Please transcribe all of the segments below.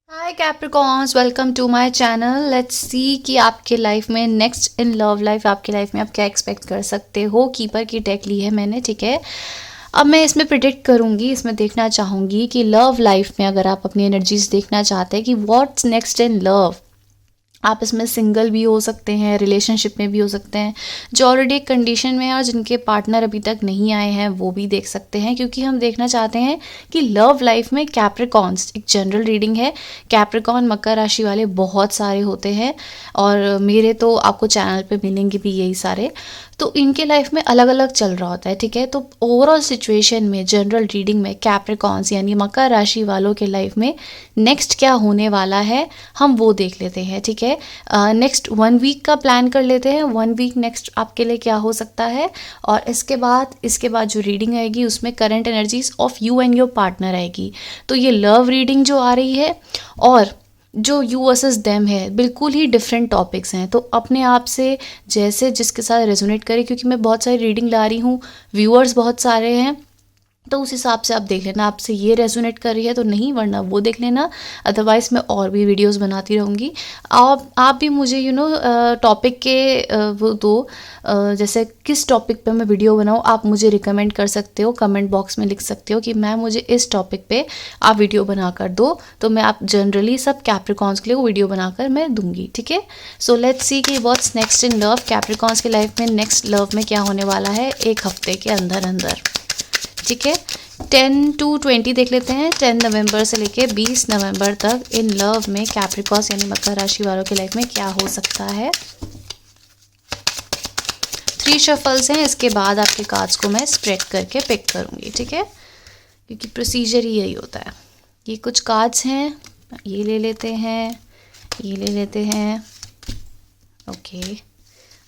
Hi Capricorns, welcome to my channel. Let's see कि आपके life में नेक्स्ट इन लव लाइफ आपके life में आप क्या एक्सपेक्ट कर सकते हो। कीपर की डेक ली है मैंने, ठीक है। अब मैं इसमें प्रिडिक्ट करूँगी, इसमें देखना चाहूँगी कि लव लाइफ में अगर आप अपनी एनर्जीज देखना चाहते हैं कि व्हाट्स नेक्स्ट इन लव। आप इसमें सिंगल भी हो सकते हैं, रिलेशनशिप में भी हो सकते हैं, जो ऑलरेडी एक कंडीशन में है और जिनके पार्टनर अभी तक नहीं आए हैं वो भी देख सकते हैं, क्योंकि हम देखना चाहते हैं कि लव लाइफ में कैप्रिकॉन्स, एक जनरल रीडिंग है। कैप्रिकॉन मकर राशि वाले बहुत सारे होते हैं और मेरे तो आपको चैनल पे मिलेंगे भी यही सारे। तो इनके लाइफ में अलग अलग चल रहा होता है, ठीक है। तो ओवरऑल सिचुएशन में जनरल रीडिंग में कैप्रिकॉन्स यानी मकर राशि वालों के लाइफ में नेक्स्ट क्या होने वाला है हम वो देख लेते हैं, ठीक है। नेक्स्ट 1 वीक का प्लान कर लेते हैं। 1 वीक नेक्स्ट आपके लिए क्या हो सकता है, और इसके बाद जो रीडिंग आएगी उसमें current energies of you and your partner आएगी। तो ये लव रीडिंग जो आ रही है और जो यू वर्सेस देम है, बिल्कुल ही डिफरेंट टॉपिक्स हैं। तो अपने आप से जैसे जिसके साथ रेजोनेट करे, क्योंकि मैं बहुत सारी रीडिंग ला रही हूँ, व्यूअर्स बहुत सारे हैं, तो उस हिसाब से आप देख लेना आपसे ये रेजोनेट कर रही है तो नहीं, वरना वो देख लेना। अदरवाइज़ मैं और भी वीडियोस बनाती रहूँगी। आप भी मुझे टॉपिक के वो दो, जैसे किस टॉपिक पे मैं वीडियो बनाऊँ आप मुझे रिकमेंड कर सकते हो, कमेंट बॉक्स में लिख सकते हो कि मैम मुझे इस टॉपिक पे आप वीडियो बना कर दो, तो मैं आप जनरली सब कैप्रिकॉन्स के लिए वो वीडियो बनाकर मैं दूंगी, ठीक है। सो लेट्स सी कि what's next in love, Capricorns के लाइफ में नेक्स्ट लव में क्या होने वाला है एक हफ्ते के अंदर अंदर, ठीक है। 10 to 20 देख लेते हैं। 10 नवंबर से लेके 20 नवंबर तक इन लव में कैप्रिकॉस यानी मकर राशि वालों की लाइफ में क्या हो सकता है। 3 शफल्स हैं, इसके बाद आपके कार्ड्स को मैं स्प्रेड करके पिक करूंगी, ठीक है, क्योंकि प्रोसीजर ही यही होता है। ये कुछ कार्ड्स हैं, ये ले लेते हैं, ये ले लेते हैं। Okay,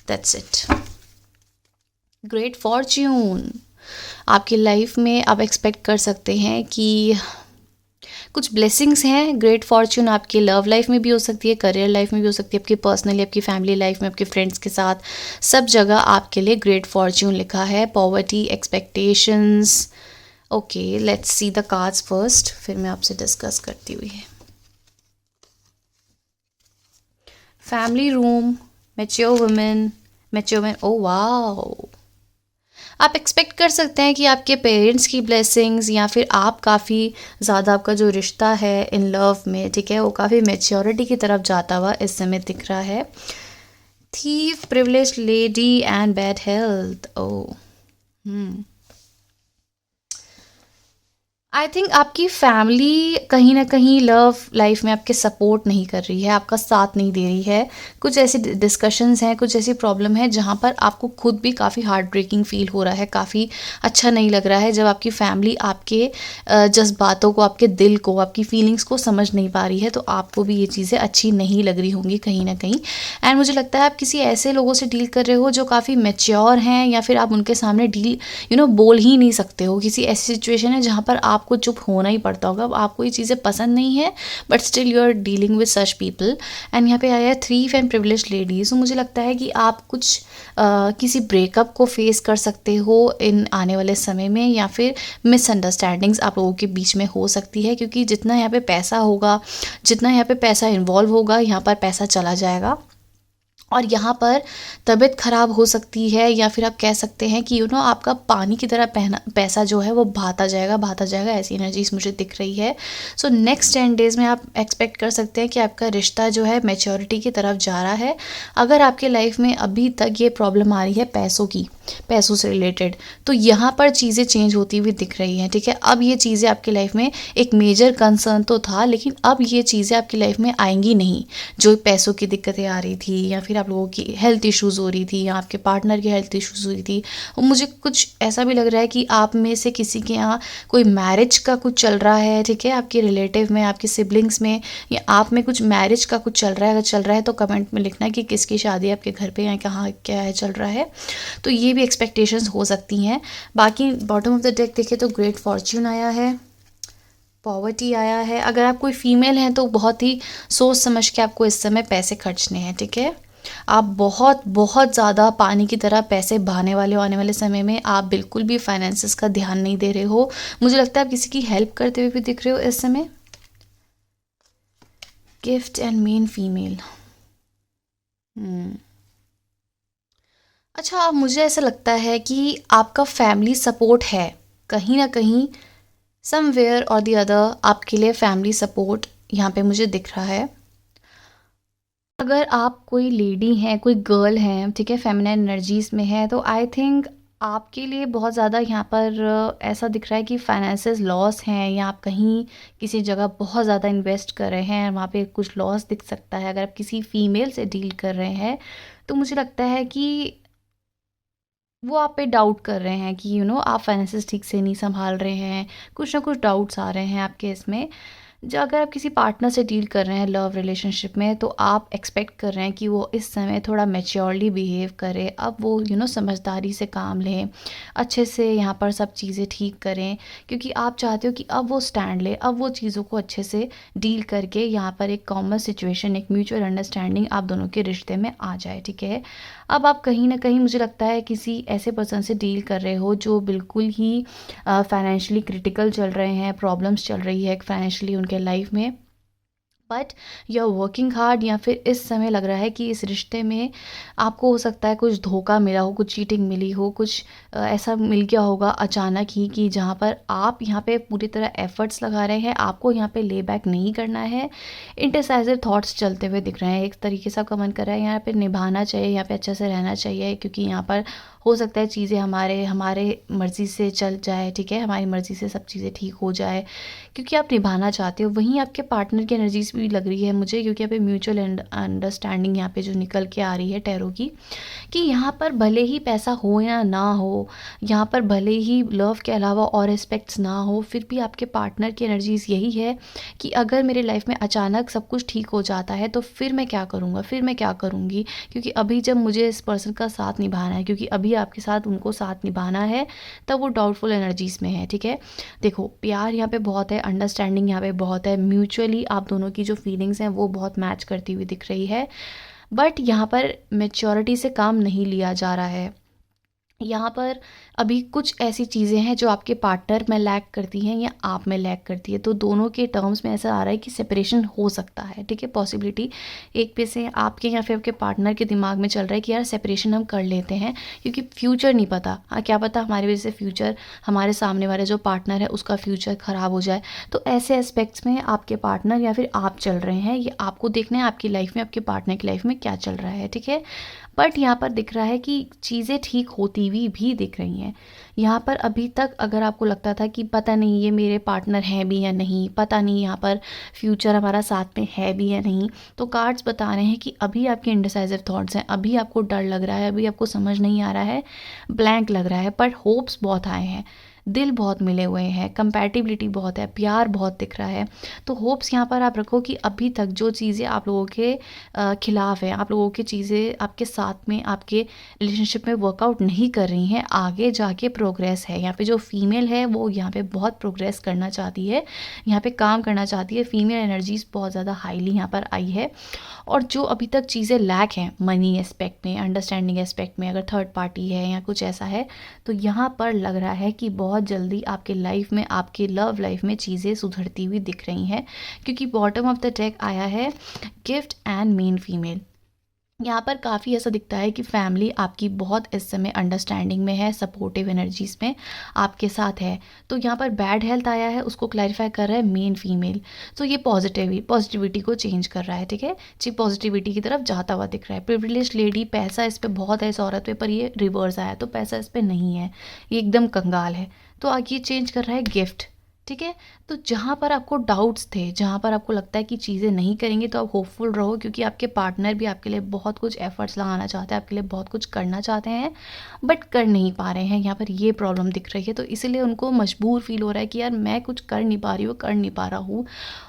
that's it. Great Fortune आपकी लाइफ में आप एक्सपेक्ट कर सकते हैं कि कुछ ब्लेसिंग्स हैं। ग्रेट फॉर्च्यून आपकी लव लाइफ में भी हो सकती है, करियर लाइफ में भी हो सकती है, आपकी पर्सनली, आपकी फैमिली लाइफ में, आपके फ्रेंड्स के साथ, सब जगह आपके लिए ग्रेट फॉर्च्यून लिखा है। Poverty, expectations. Okay, let's see the cards first, फिर मैं आपसे डिस्कस करती हुई। Family room, mature women, mature man. Oh wow, आप एक्सपेक्ट कर सकते हैं कि आपके पेरेंट्स की ब्लेसिंग्स या फिर आप काफ़ी ज़्यादा, आपका जो रिश्ता है इन लव में, ठीक है, वो काफ़ी मेच्योरिटी की तरफ जाता हुआ इस समय दिख रहा है। Thief, privileged lady and bad health. Oh I think आपकी फैमिली कहीं ना कहीं लव लाइफ में आपके सपोर्ट नहीं कर रही है, आपका साथ नहीं दे रही है। कुछ ऐसी डिस्कशंस हैं, कुछ ऐसी प्रॉब्लम है जहाँ पर आपको खुद भी काफ़ी हार्ट ब्रेकिंग फील हो रहा है, काफ़ी अच्छा नहीं लग रहा है जब आपकी फैमिली आपके जज्बातों को, आपके दिल को, आपकी फीलिंग्स को समझ नहीं पा रही है। तो आपको भी ये चीज़ें अच्छी नहीं लग रही होंगी कहीं ना कहीं। एंड मुझे लगता है आप किसी ऐसे लोगों से डील कर रहे हो जो काफ़ी मेच्योर हैं, या फिर आप उनके सामने डील बोल ही नहीं सकते हो। किसी ऐसी सिचुएशन है जहाँ पर आपको चुप होना ही पड़ता होगा, अब आपको ये चीज़ें पसंद नहीं है, but still you are dealing with such people. And यहाँ पे आया है थ्रीफ एंड प्रिविलेज्ड लेडीज। तो मुझे लगता है कि आप कुछ किसी ब्रेकअप को फेस कर सकते हो इन आने वाले समय में, या फिर मिसअंडरस्टैंडिंग्स आप लोगों के बीच में हो सकती है, क्योंकि जितना यहाँ पे पैसा होगा, जितना यहाँ पे पैसा इन्वॉल्व होगा, यहाँ पर पैसा चला जाएगा और यहाँ पर तबीयत ख़राब हो सकती है, या फिर आप कह सकते हैं कि आपका पानी की तरह पैसा जो है वो बहाता जाएगा, ऐसी एनर्जीज मुझे दिख रही है। सो नेक्स्ट 10 डेज़ में आप एक्सपेक्ट कर सकते हैं कि आपका रिश्ता जो है मैच्योरिटी की तरफ जा रहा है। अगर आपके लाइफ में अभी तक ये प्रॉब्लम आ रही है पैसों से रिलेटेड, तो यहाँ पर चीज़ें चेंज होती हुई दिख रही हैं, ठीक है। अब ये चीज़ें आपकी लाइफ में एक मेजर कंसर्न तो था, लेकिन अब ये चीज़ें आपकी लाइफ में आएंगी नहीं। जो पैसों की दिक्कतें आ रही थी, या फिर आप लोगों की हेल्थ इश्यूज़ हो रही थी, या आपके पार्टनर की हेल्थ इश्यूज़ हो रही थी, और मुझे कुछ ऐसा भी लग रहा है कि आप में से किसी के यहाँ कोई मैरिज का कुछ चल रहा है, ठीक है, आपके रिलेटिव में, आपके सिबलिंग्स में, या आप में कुछ मैरिज का कुछ चल रहा है। अगर चल रहा है तो कमेंट में लिखना कि किसकी शादी आपके घर पे या कहाँ क्या है चल रहा है। तो ये भी एक्सपेक्टेशंस हो सकती हैं। बाकी बॉटम ऑफ द डेक देखें तो ग्रेट फॉर्च्यून आया है, पॉवर्टी आया है। अगर आप कोई फीमेल हैं तो बहुत ही सोच समझ के आपको इस समय पैसे खर्चने हैं, ठीक है। आप बहुत बहुत ज़्यादा पानी की तरह पैसे बहाने वाले हो आने वाले समय में। आप बिल्कुल भी फाइनेंसेस का ध्यान नहीं दे रहे हो। मुझे लगता है आप किसी की हेल्प करते हुए भी दिख रहे हो इस समय। Gift and main female. अच्छा, अब मुझे ऐसा लगता है कि आपका फैमिली सपोर्ट है, कहीं ना कहीं समवेयर और द अदर आपके लिए फैमिली सपोर्ट यहाँ पे मुझे दिख रहा है। अगर आप कोई लेडी हैं, कोई गर्ल हैं, ठीक है, फेमिनिन एनर्जीज में है, तो आई थिंक आपके लिए बहुत ज़्यादा यहाँ पर ऐसा दिख रहा है कि फाइनेंसेस लॉस हैं, या आप कहीं किसी जगह बहुत ज़्यादा इन्वेस्ट कर रहे हैं, वहाँ पे कुछ लॉस दिख सकता है। अगर आप किसी फीमेल से डील कर रहे हैं तो मुझे लगता है कि वो आप पे डाउट कर रहे हैं कि आप फाइनेंसेस ठीक से नहीं संभाल रहे हैं, कुछ ना कुछ डाउट्स आ रहे हैं आपके इसमें। जो अगर आप किसी पार्टनर से डील कर रहे हैं लव रिलेशनशिप में, तो आप एक्सपेक्ट कर रहे हैं कि वो इस समय थोड़ा मैच्योरली बिहेव करे, अब वो समझदारी से काम लें, अच्छे से यहाँ पर सब चीज़ें ठीक करें, क्योंकि आप चाहते हो कि अब वो स्टैंड ले, अब वो चीज़ों को अच्छे से डील करके यहाँ पर एक कॉमन सिचुएशन, एक म्यूचुअल अंडरस्टैंडिंग आप दोनों के रिश्ते में आ जाए, ठीक है। अब आप कहीं ना कहीं मुझे लगता है किसी ऐसे पर्सन से डील कर रहे हो जो बिल्कुल ही फाइनेंशियली क्रिटिकल चल रहे हैं, प्रॉब्लम्स चल रही है फाइनेंशियली उनके लाइफ में, but you are working hard, या फिर इस समय लग रहा है कि इस रिश्ते में आपको हो सकता है कुछ धोखा मिला हो, कुछ चीटिंग मिली हो, कुछ ऐसा मिल गया होगा अचानक ही कि जहाँ पर आप यहाँ पे पूरी तरह एफर्ट्स लगा रहे हैं, आपको यहाँ पे ले बैक नहीं करना है। इंडिसाइसिव थॉट्स चलते हुए दिख रहे हैं, एक तरीके से आपका मन कर रहा है यहाँ पे निभाना चाहिए, यहाँ पे अच्छे से रहना चाहिए, क्योंकि यहाँ पर हो सकता है चीज़ें हमारे हमारे मर्ज़ी से चल जाए, ठीक है, हमारी मर्ज़ी से सब चीज़ें ठीक हो जाए, क्योंकि आप निभाना चाहते हो। वहीं आपके पार्टनर की एनर्जीज भी लग रही है मुझे, क्योंकि यहाँ पे म्यूचुअल अंडरस्टैंडिंग यहाँ पे जो निकल के आ रही है टैरो की, कि यहाँ पर भले ही पैसा हो या ना हो, यहाँ पर भले ही लव के अलावा और एस्पेक्ट्स ना हो, फिर भी आपके पार्टनर की एनर्जीज यही है कि अगर मेरे लाइफ में अचानक सब कुछ ठीक हो जाता है तो फिर मैं क्या करूँगा, फिर मैं क्या करूँगी, क्योंकि अभी जब मुझे इस पर्सन का साथ निभाना है, क्योंकि अभी आपके साथ उनको साथ निभाना है, तब वो डाउटफुल एनर्जीज में है, ठीक है। देखो, प्यार यहाँ पे बहुत है, अंडरस्टैंडिंग यहाँ पे बहुत है, म्यूचुअली आप दोनों की जो फीलिंग्स हैं वो बहुत मैच करती हुई दिख रही है, बट यहाँ पर मेच्योरिटी से काम नहीं लिया जा रहा है। यहाँ पर अभी कुछ ऐसी चीज़ें हैं जो आपके पार्टनर में लैक करती हैं या आप में लैक करती है, तो दोनों के टर्म्स में ऐसा आ रहा है कि सेपरेशन हो सकता है, ठीक है, पॉसिबिलिटी एक पे से आपके या फिर आपके पार्टनर के दिमाग में चल रहा है कि यार सेपरेशन हम कर लेते हैं, क्योंकि फ्यूचर नहीं पता, हाँ क्या पता हमारी वजह से फ्यूचर, हमारे सामने वाले जो पार्टनर है उसका फ्यूचर ख़राब हो जाए। तो ऐसे एस्पेक्ट्स में आपके पार्टनर या फिर आप चल रहे हैं, ये आपको देखना है आपकी लाइफ में, आपके पार्टनर की लाइफ में क्या चल रहा है, ठीक है। बट यहाँ पर दिख रहा है कि चीज़ें ठीक होती हुई भी दिख रही हैं। यहाँ पर अभी तक अगर आपको लगता था कि पता नहीं ये मेरे पार्टनर हैं भी या नहीं, पता नहीं यहाँ पर फ्यूचर हमारा साथ में है भी या नहीं, तो कार्ड्स बता रहे हैं कि अभी आपके इंडिसाइसिव थॉट्स हैं, अभी आपको डर लग रहा है, अभी आपको समझ नहीं आ रहा है, ब्लैंक लग रहा है, बट होप्स बहुत आए हैं, दिल बहुत मिले हुए हैं, कंपैटिबिलिटी बहुत है, प्यार बहुत दिख रहा है। तो होप्स यहाँ पर आप रखो कि अभी तक जो चीज़ें आप लोगों के खिलाफ है, आप लोगों की चीज़ें आपके साथ में, आपके रिलेशनशिप में वर्कआउट नहीं कर रही हैं, आगे जाके प्रोग्रेस है। यहाँ पे जो फीमेल है वो यहाँ पे बहुत प्रोग्रेस करना चाहती है, यहाँ पे काम करना चाहती है, फीमेल एनर्जीज बहुत ज़्यादा हाईली यहाँ पर आई है। और जो अभी तक चीज़ें लैक हैं मनी एस्पेक्ट में, अंडरस्टैंडिंग एस्पेक्ट में, अगर थर्ड पार्टी है या कुछ ऐसा है, तो यहाँ पर लग रहा है कि बहुत जल्दी आपके लाइफ में, आपके लव लाइफ में चीज़ें सुधरती हुई दिख रही हैं, क्योंकि बॉटम ऑफ द डेक आया है गिफ्ट एंड मेन फीमेल। यहाँ पर काफ़ी ऐसा दिखता है कि फैमिली आपकी बहुत इस समय अंडरस्टैंडिंग में है, सपोर्टिव एनर्जीज में आपके साथ है। तो यहाँ पर बैड हेल्थ आया है, उसको क्लैरिफाई कर रहा है मेन फीमेल, तो ये पॉजिटिविटी को चेंज कर रहा है, ठीक है जी, पॉजिटिविटी की तरफ जाता हुआ दिख रहा है। प्रिविलेज लेडी, पैसा इस पर बहुत है इस औरत पे, पर ये रिवर्स आया, तो पैसा इस पर नहीं है, ये एकदम कंगाल है, तो आगे ये चेंज कर रहा है गिफ्ट, ठीक है। तो जहाँ पर आपको डाउट्स थे, जहाँ पर आपको लगता है कि चीज़ें नहीं करेंगे, तो आप होपफुल रहो, क्योंकि आपके पार्टनर भी आपके लिए बहुत कुछ एफर्ट्स लगाना चाहते हैं, आपके लिए बहुत कुछ करना चाहते हैं, बट कर नहीं पा रहे हैं। यहाँ पर ये प्रॉब्लम दिख रही है, तो इसीलिए उनको मजबूर फील हो रहा है कि यार मैं कुछ कर नहीं पा रही हूँ, कर नहीं पा रहा हूँ,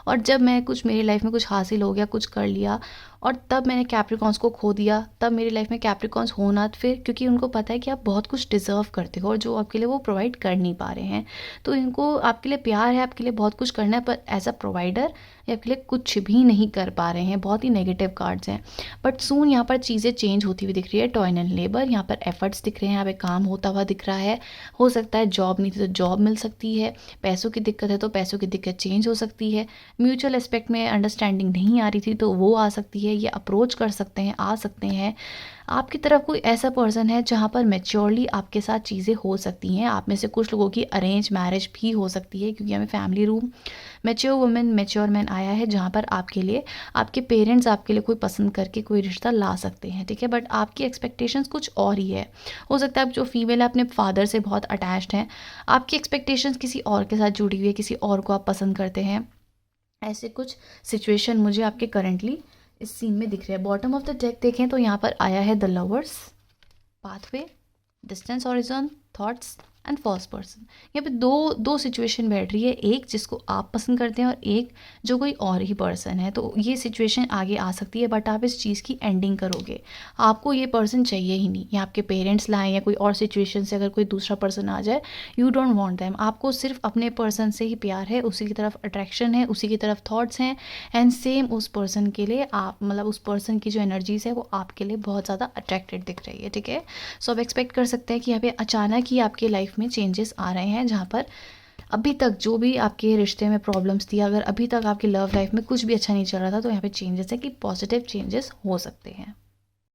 और जब मैं कुछ, मेरी लाइफ में कुछ हासिल हो गया, कुछ कर लिया, और तब मैंने कैप्रिकॉन्स को खो दिया, तब मेरी लाइफ में कैप्रिकॉन्स होना फिर, क्योंकि उनको पता है कि आप बहुत कुछ डिज़र्व करते हो और जो आपके लिए वो प्रोवाइड कर नहीं पा रहे हैं। तो इनको आपके लिए प्यार है, आपके लिए बहुत कुछ करना है, पर एज अ प्रोवाइडर ये आपके लिए कुछ भी नहीं कर पा रहे हैं। बहुत ही नेगेटिव कार्ड्स हैं। बट सून यहाँ पर चीज़ें चेंज होती हुई दिख रही है। टॉयन एंड लेबर, यहाँ पर एफर्ट्स दिख रहे हैं, यहाँ पे काम होता हुआ दिख रहा है। हो सकता है जॉब नहीं थी तो जॉब मिल सकती है, पैसों की दिक्कत है तो पैसों की दिक्कत चेंज हो सकती है, म्यूचुअल एस्पेक्ट में अंडरस्टैंडिंग नहीं आ रही थी तो वो आ सकती है, ये अप्रोच कर सकते हैं, आ सकते हैं। आपकी तरफ कोई ऐसा पर्सन है जहाँ पर मैच्योरली आपके साथ चीज़ें हो सकती हैं। आप में से कुछ लोगों की अरेंज मैरिज भी हो सकती है, क्योंकि हमें family room mature women mature man आया है, जहाँ पर आपके लिए आपके पेरेंट्स आपके लिए कोई पसंद करके कोई रिश्ता ला सकते हैं, ठीक है। बट आपकी एक्सपेक्टेशंस कुछ और ही है। हो सकता है आप जो फीमेल है अपने फादर से बहुत अटैच्ड हैं, आपकी एक्सपेक्टेशंस किसी और के साथ जुड़ी हुई है, किसी और को आप पसंद करते हैं। ऐसे कुछ सिचुएशन मुझे आपके करंटली इस सीन में दिख रहे हैं। बॉटम ऑफ द डेक देखें तो यहाँ पर आया है the lovers, pathway, distance horizon, thoughts and first person. यहाँ पे दो दो सिचुएशन बैठ रही है, एक जिसको आप पसंद करते हैं और एक जो कोई और ही पर्सन है। तो ये सिचुएशन आगे आ सकती है, बट आप इस चीज़ की एंडिंग करोगे। आपको ये पर्सन चाहिए ही नहीं, या आपके पेरेंट्स लाएं या कोई और सिचुएशन से अगर कोई दूसरा पर्सन आ जाए, यू डोंट वांट देम। आपको सिर्फ अपने पर्सन से ही प्यार है, उसी की तरफ अट्रैक्शन है, उसी की तरफ थॉट्स हैं, एंड सेम उस पर्सन के लिए आप मतलब उस पर्सन की जो एनर्जीज है वो आपके लिए बहुत ज़्यादा अट्रैक्टेड दिख रही है, ठीक है। सो आप एक्सपेक्ट कर सकते हैं कि यहाँ पे अचानक ही आपकी लाइफ में चेंजेस आ रहे हैं, जहाँ पर अभी तक जो भी आपके रिश्ते में प्रॉब्लम्स थी, अगर अभी तक आपकी लव लाइफ में कुछ भी अच्छा नहीं चल रहा था, तो यहाँ पे चेंजेस है कि पॉजिटिव चेंजेस हो सकते हैं।